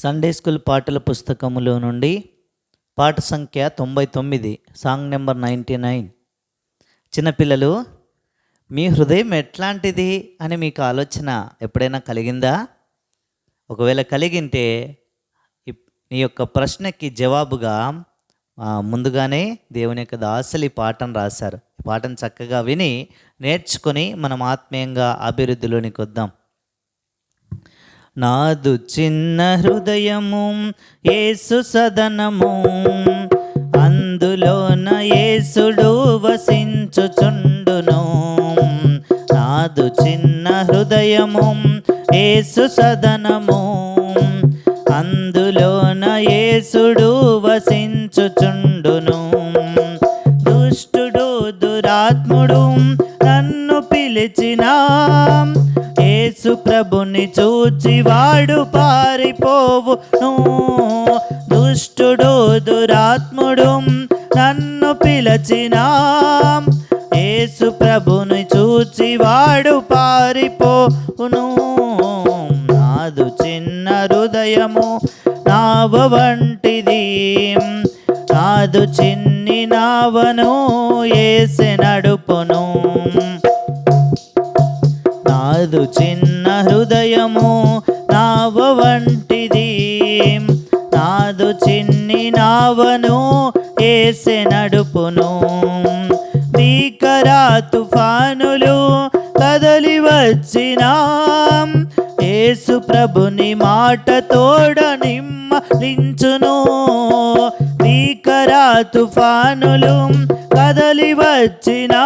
Sunday school పాటల పుస్తకములో నుండి పాట సంఖ్య 99, సాంగ్ నెంబర్ 99. చిన్నపిల్లలు, మీ హృదయం ఎట్లాంటిది అని మీకు ఆలోచన ఎప్పుడైనా కలిగిందా? ఒకవేళ కలిగింటే ఈ యొక్క ప్రశ్నకి జవాబుగా ముందుగానే దేవుని యొక్క దాసులు ఈ పాటను రాశారు. ఈ పాటను చక్కగా విని నేర్చుకొని మనం ఆత్మీయంగా అభివృద్ధిలోనికి వద్దాం. నాదు చిన్న హృదయము యేసు సదనము, అందులోన యేసుడు వసించుచుండును. నాదు చిన్న హృదయము యేసు సదనము, అందులోన యేసుడు వసించుచుండును. దుష్టుడు దురాత్ముడు నన్ను పిలిచినా, యేసు ప్రభుని చూచి వాడు పారిపోవును. దుష్టుడు దురాత్ముడు నన్ను పిలిచినా, యేసు ప్రభుని చూచి వాడు పారిపోవును. నాదు చిన్న హృదయము నావ వంటిది, నాదు చిన్ని నావను యేసే నడుపును. నాదు చిన్న హృదయము నావ వంటిది, నాదు చిన్ని నావను యేసే నడుపును. భీకర తుఫానులు కదలి వచ్చినా, యేసు ప్రభుని మాట తోడ నిమ్మలించును. భీకర తుఫానులు కదలి వచ్చినా,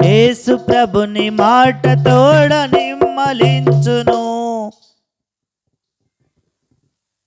యేసు ప్రభుని మాట తోడ నిమ్మలించును.